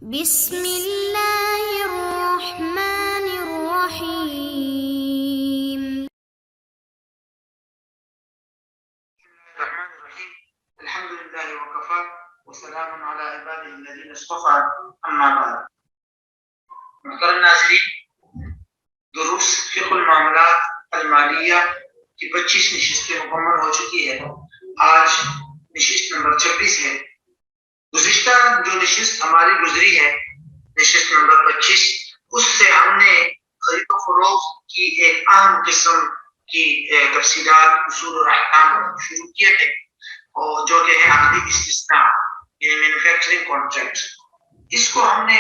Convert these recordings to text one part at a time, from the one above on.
بسم اللہ الرحمن الرحیم. الرحمن الرحیم. الحمد للہ وکفا وسلام علی عباده الذین اصطفى اما بعد. محترم ناظرین، دروس فقہ المعاملات المالیہ کی 25 نشستیں مکمل ہو چکی ہے. آج نشست نمبر 26 ہے. گزشتہ جو نشست ہماری گزری ہے، نشست نمبر 25، اس سے ہم نے خرید و فروخت کی ایک اہم قسم کی تفصیلات، اصول اور احکام شروع کیے تھے، اور جو کہ ہے عقدی استثناء یعنی مینوفیکچرنگ کانٹریکٹ. اس کو ہم نے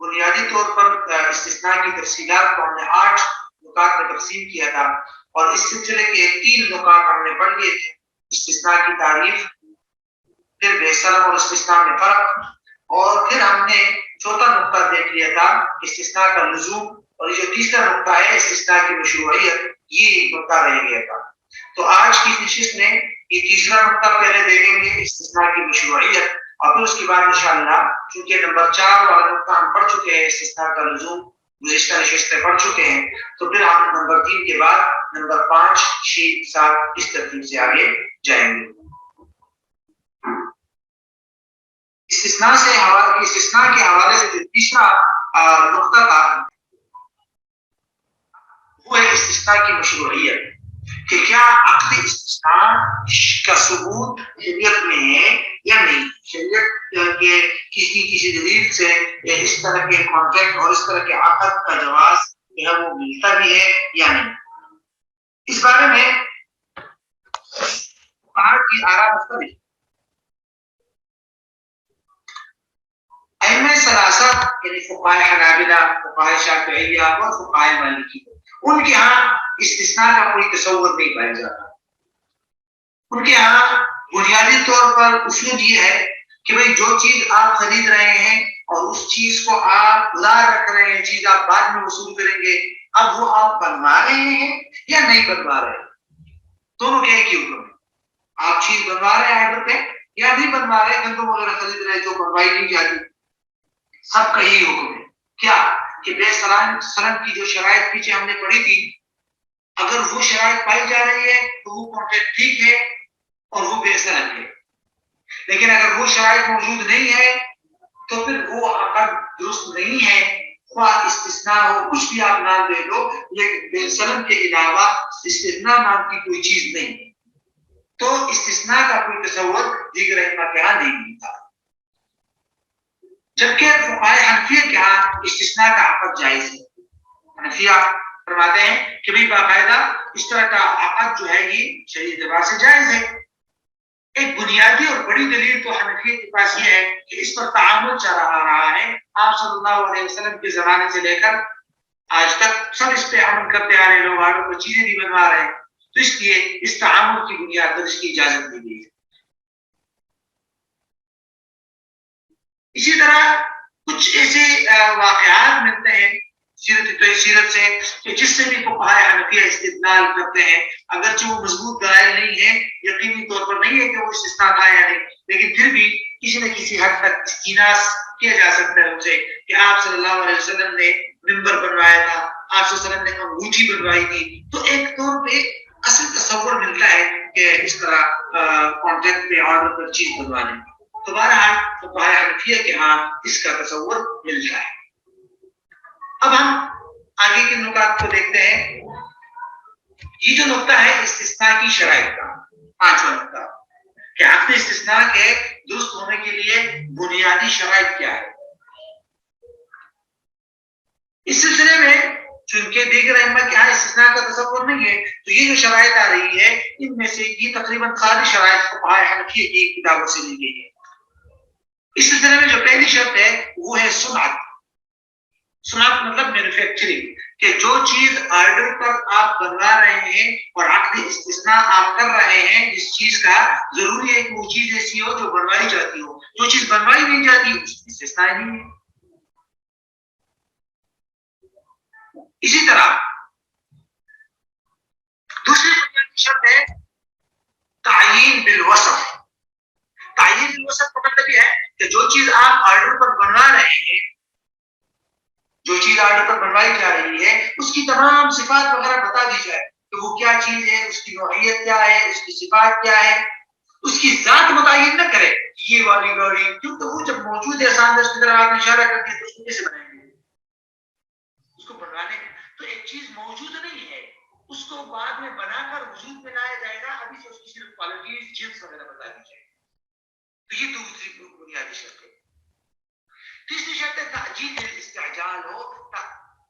بنیادی طور پر استثناء کی تفصیلات کو ہم نے 8 نکات میں تقسیم کیا تھا، اور اس سلسلے کے 3 نکات ہم نے پڑھ لیے تھے: استثناء کی تعریف، پھر بے سلم اور استثناء میں فرق، اور پھر ہم نے چوتھا نقطہ دیکھ لیا تھا استثناء کا لزوم، اور یہ جو تیسرا نقطہ ہے استثناء کی مشروعیت، یہ نقطہ رہ گیا تھا. تو آج کی نشست میں یہ تیسرا نقطہ پہلے دیکھیں گے، استثناء کی مشروعیت، اور پھر اس کے بعد انشاءاللہ چونکہ نمبر 4 والا نقطہ ہم پڑھ چکے ہیں، استثناء کا لزوم گزشتہ نشست میں پڑھ چکے ہیں، تو پھر ہم نمبر 3 کے بعد نمبر 5، 6، 7 اس ترتیب سے آگے جائیں گے. استثناء کے حوالے سے جو تیسرا نقطہ تھا وہ ہے استثناء کی مشروعیت، کہ کیا عقدی استثناء کا ثبوت شریعت میں ہے یا نہیں. شریعت کے کسی دلیل سے اس طرح کے کانٹریکٹ اور اس طرح کے عقد کا جواز جو ہے وہ ملتا بھی ہے یا نہیں. اس بارے میں فقہاء کی آراء مختلف. ائمہ ثلاثہ یعنی فقہاء حنابلہ، فقہاء شافعیہ اور فقہاء مالکی، ان کے ہاں استثناء کا کوئی تصور نہیں پایا جاتا. ان کے ہاں بنیادی طور پر اصول یہ ہے کہ بھئی جو چیز آپ خرید رہے ہیں اور اس چیز کو آپ ادھار رکھ رہے ہیں، چیز آپ بعد میں وصول کریں گے، اب وہ آپ بنوا رہے ہیں یا نہیں بنوا رہے ہیں، دونوں کے ایک ہی حکم ہے. آپ چیز بنوا رہے ہیں آرڈر پہ یا نہیں بنوا رہے، گندم وغیرہ خرید رہے جو بنوائی نہیں جاتی، سب کا یہی حکم ہے. کیا کہ بے سلم کی جو شرائط پیچھے ہم نے پڑھی تھی، اگر وہ شرائط پائی جا رہی ہے تو وہ کانٹریکٹ ٹھیک ہے اور وہ بے سلم ہے. لیکن اگر وہ شرائط موجود نہیں ہے تو پھر وہ عقد درست نہیں ہے، خواہ استثناء ہو، کچھ بھی آپ نام دے دو، لیکن بے سلم کے علاوہ استثناء نام کی کوئی چیز نہیں. تو استثناء کا کوئی تصور دیگر ائمہ کے ہاں نہیں ملتا. جبکہ فقہاء حنفیہ کے ہاں استثناء کا عقد جائز ہے. حنفیہ فرماتے ہیں کہ بھی باقاعدہ اس طرح کا عقد جو ہے یہ شرعی اعتبار سے جائز ہے. ایک بنیادی اور بڑی دلیل تو حنفیہ کے پاس یہ ہے کہ اس پر تعامل چل رہا ہے، آپ صلی اللہ علیہ وسلم کے زمانے سے لے کر آج تک سب اس پہ عمل کرتے آ رہے، لوگ آگے کو چیزیں بھی بنوا رہے ہیں، تو اس لیے اس تعامل کی بنیاد پر اس کی اجازت دی گئی ہے. اسی طرح کچھ ایسے واقعات ملتے ہیں سیرت سے کہ جس سے بھی فقہاء حنفیہ استدلال کرتے ہیں، اگرچہ وہ مضبوط دلائل نہیں ہے، یقینی طور پر نہیں ہے کہ وہ استثناء تھا یا نہیں، لیکن پھر بھی کسی نہ کسی حد تک استناس کیا جا سکتا ہے ان سے کہ آپ صلی اللہ علیہ وسلم نے منبر بنوایا تھا، آپ صلی اللہ علیہ وسلم نے انگوٹھی بنوائی تھی، تو ایک طور پہ اصل تصور ملتا ہے کہ اس طرح کانٹریکٹ پہ آرڈر پر چیز بنوانے. تو بہرحال فقہاء حنفیہ کے ہاں اس کا تصور ملتا ہے. اب ہم آگے کے نکات کو دیکھتے ہیں. یہ جو نقطہ ہے استثناء کی شرائط کا، 5واں نقطہ، کہ عقد استثناء کے درست ہونے کے لیے بنیادی شرائط کیا ہے. اس سلسلے میں چونکہ دیگر ائمہ کے یہاں استثناء کا تصور نہیں ہے، تو یہ جو شرائط آ رہی ہے ان میں سے یہ تقریباً ساری شرائط فقہاء حنفیہ کی کتابوں سے لی گئی ہے. اس سلسلے میں جو پہلی شرط ہے وہ ہے سنعت. سنعت مطلب مینوفیکچرنگ، کہ جو چیز آرڈر پر آپ بنوا رہے ہیں اور عقد استثناء آپ کر رہے ہیں، جس چیز کا ضروری ہے کہ وہ چیز ایسی ہو جو بنوائی جاتی ہو، جو چیز بنوائی نہیں جاتی اس میں استثناء نہیں ہے. اسی طرح دوسری بنیادی شرط ہے تعیین بالوصف. تعیین بالوصف کا مطلب یہ ہے کہ جو چیز آپ آرڈر پر بنوا رہے ہیں چیز آرڈر پر بنوائی جا رہی ہے اس کی تمام صفات وغیرہ بتا دی جائے کہ وہ کیا چیز ہے، اس کی نوعیت کیا ہے، اس کی صفات کیا ہے، اس کی ذات متعین نہ کرے یہ والی گاڑی، کیونکہ وہ جب موجود ہے سامنے اس کی طرف آپ نے اشارہ کر دیا تو اس کو کیسے بنائیں گے؟ اس کو بنوانے تو ایک چیز موجود نہیں ہے، اس کو بعد میں بنا کر وجود میں لایا جائے گا، ابھی سے اس کی صرف کوالٹیز جنس وغیرہ بتا دی جائے گی. تو یہ دوسری بنیادی شرط ہے. تیسری شرط ہے تعجیل استعجال ہو.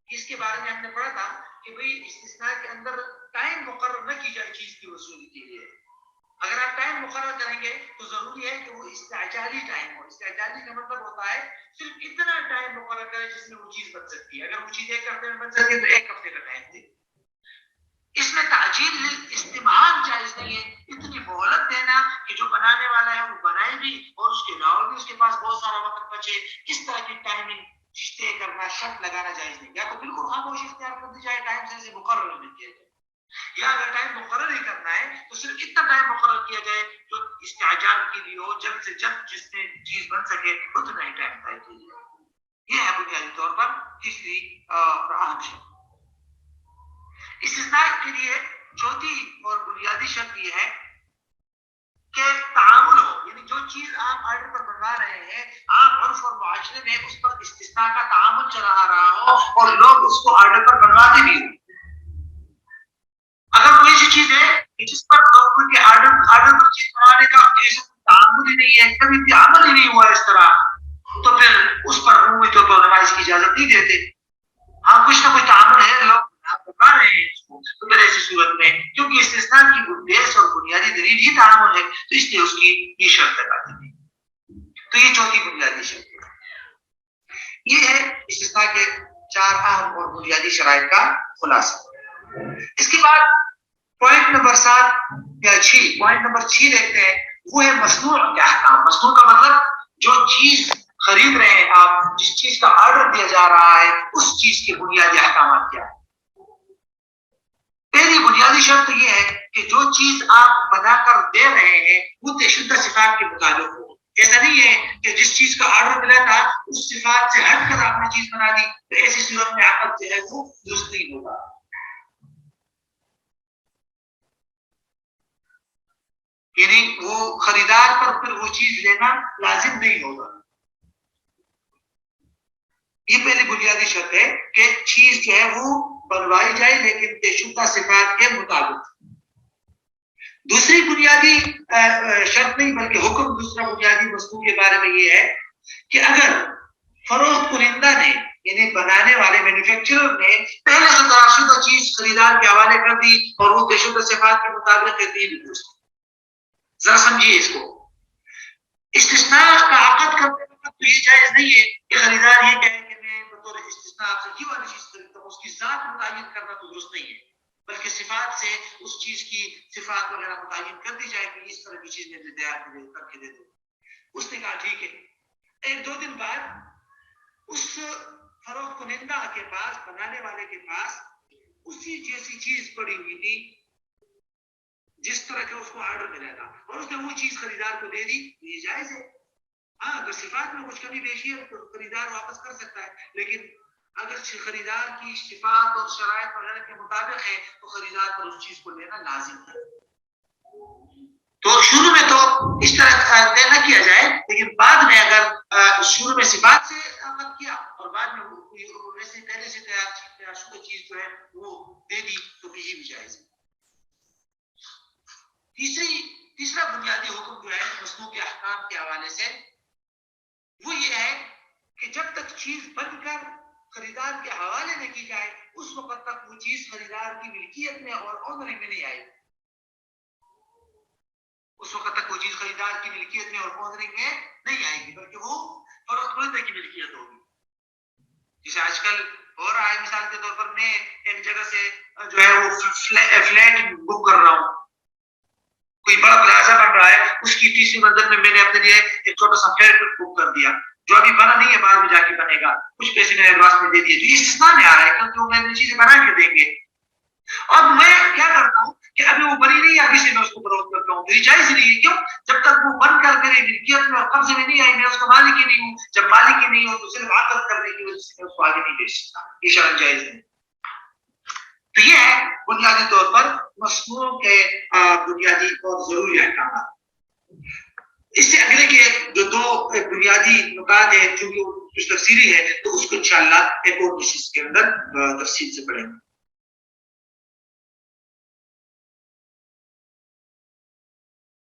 اس کے بارے میں ہم نے پڑھا تھا کہ بھئی استثناء کے اندر ٹائم مقرر نہ کی جائے چیز کی وصولی کے لیے. اگر آپ ٹائم مقرر کریں گے تو ضروری ہے کہ وہ استعجالی ٹائم ہو. استعجالی کا مطلب ہوتا ہے صرف اتنا ٹائم مقرر کرے جس میں وہ چیز بن سکتی ہے. اگر وہ چیز ایک ہفتے میں بن سکتی ہے تو ایک ہفتے کا ٹائم دے. اس میں تعجیل استعمال جائز نہیں ہے. اتنی مہلت دینا کہ جو بنانے والا ہے وہ بنائے بھی اور اس کے علاوہ بھی اس کے پاس بہت سارا وقت بچے، اس طرح کی ٹائمنگ طے کرنا، شرط لگانا جائز نہیں. یا تو بالکل خاموشی اختیار کر دی جائے، ٹائم سے مقرر نہیں کیا جائے، یا اگر ٹائم مقرر ہی کرنا ہے تو صرف اتنا ٹائم مقرر کیا جائے جو استعجال کے لیے ہو، جلد سے جلد جس میں چیز بن سکے اتنا ہی ٹائم طے کیا جائے. یہ ہے بنیادی طور پر تیسری اور اہم شرط. استثناء کے لیے چوتھی اور بنیادی شرط یہ ہے کہ تعامل ہو، یعنی جو چیز آپ آرڈر پر بنوا رہے ہیں عام عرف اور معاشرے میں اس پر استثناء کا تعامل چلا آ رہا ہو اور لوگ اس کو آرڈر پر بنواتے بھی ہوں. اگر کوئی ایسی چیز ہے جس پر لوگوں کے آرڈر پر چیز بنوانے کا تعامل ہی نہیں ہے، کبھی بھی عمل ہی نہیں ہوا اس طرح، تو پھر اس پر عمومی طور پر علماء اس کی اجازت نہیں دیتے. ہاں کچھ نہ کچھ تعامل ہے، لوگ آپ بتا رہے ہیں اس کو، تو پھر ایسی صورت میں کیونکہ استثناء کی بیس اور بنیادی دلیل یہ تعامل ہے تو اس لیے اس کی یہ شرط لگا دی گئی. تو یہ چوتھی بنیادی شرط ہے. یہ ہے استثناء کے 4 اہم اور بنیادی شرائط کا خلاصہ. اس کے بعد پوائنٹ نمبر 6 دیکھتے ہیں، وہ ہے مصنوع کے احکام. مصنوع کا مطلب جو چیز خرید رہے ہیں آپ، جس چیز کا آرڈر دیا جا رہا ہے اس چیز کے بنیادی احکامات کیا ہیں. پہلی بنیادی شرط یہ ہے کہ جو چیز آپ بنا کر دے رہے ہیں وہ طے شدہ صفات کے مطابق ہو. ایسا نہیں ہے کہ جس چیز کا آرڈر ملا تھا اس صفات سے ہٹ کر آپ نے چیز بنا دی، تو ایسی صورت میں عقد جو ہے وہ درست نہیں ہوگا. یعنی وہ خریدار پر پھر وہ چیز لینا لازم نہیں ہوگا. یہ پہلی بنیادی شرط ہے کہ چیز جو ہے وہ بنوائی جائے لیکن طے شدہ صفات کے مطابق. دوسری بنیادی شرط نہیں بلکہ حکم دوسرا بنیادی مصنوع کے بارے میں یہ ہے کہ اگر فروخت کنندہ نے یعنی بنانے والے مینوفیکچرر نے پہلے سے تیار شدہ چیز خریدار کے حوالے کر دی اور وہ طے شدہ صفات کے مطابق ہے، ذرا سمجھیے اس کو. استثناء کا عقد کرتے وقت تو یہ جائز نہیں ہے کہ خریدار یہ کہے کہ میں بطور استثناء آپ سے یہ والی چیز خریدتا ہوں. اس کی ذات متعین کرنا تو درست نہیں ہے، بلکہ صفات سے اس چیز کی صفات وغیرہ متعین کر دی جائے کہ اس طرح کی چیز میں تیار کر کے دے دو. اس نے کہا ٹھیک ہے. 1-2 دن بعد اس فروخت کنندہ کے پاس، بنانے والے کے پاس اسی جیسی چیز پڑی ہوئی تھی جس طرح کے اس کو آرڈر ملا تھا اور اس نے وہ چیز خریدار کو دے دی. یہ جائز ہے. ہاں اگر صفات میں کچھ کمی بیشی ہے تو خریدار واپس کر سکتا ہے، لیکن اگر خریدار کی صفات اور شرائط وغیرہ کے مطابق ہے تو خریدار پر اس چیز کو لینا لازم ہے. تو شروع میں تو اس طرح طے نہ کیا جائے، لیکن بعد میں اگر شروع میں صفات سے عمل کیا اور بعد میں ویسے پہلے سے تیار شدہ چیز جو ہے وہ دے دی تو یہ بھی جائز ہے. تیسرا بنیادی حکم جو ہے مصنوع کے احکام کے حوالے سے وہ یہ ہے کہ جب تک چیز بن کر خریدار کے حوالے نہ کی جائے اس وقت تک وہ چیز خریدار کی ملکیت میں اور آنرنگ میں نہیں آئے گی. اس وقت تک وہ چیز خریدار کی ملکیت میں اور آنرنگ میں نہیں آئے گی، بلکہ وہ فروخت کنندہ کی ملکیت ہوگی. جسے آج کل ہو رہا ہے، مثال کے طور پر میں ایک جگہ سے جو ہے وہ فلیٹ بک کر رہا ہوں، کوئی بڑا پلازا بن رہا ہے، اس کی تیسری منزل میں میں نے اپنے لیے ایک چھوٹا سا فلیٹ بک کر دیا جو ابھی بنا نہیں ہے، بعد میں جا کے بنے گا. کچھ پیسے میں نے ایڈوانس میں دے دیے، تو یہ استثناء میں آ رہا ہے کیونکہ وہ میری چیزیں بنا کے دیں گے. اور میں کیا کرتا ہوں کہ ابھی وہ بنی نہیں آگے سے میں اس کو فروخت کرتا ہوں، میری جائز نہیں ہے. کیوں؟ جب تک وہ بن کر میری ملکیت میں اور قبضے میں نہیں آئی، میں اس کا مالک ہی نہیں ہوں. جب مالک ہی نہیں ہوں تو صرف عقد کرنے کی وجہ سے میں اس کو آگے نہیں بیچ سکتا، یہ شرعاً جائز نہیں. تو یہ ہے بنیادی طور پر مصنوع کے بنیادی اور ضروری احکامات. اس سے اگلے کے جو دو بنیادی نکات ہیں جو کہ کچھ تفصیلی ہے، تو اس کو انشاءاللہ ایک اور نشست کے اندر تفصیل سے پڑھیں گے.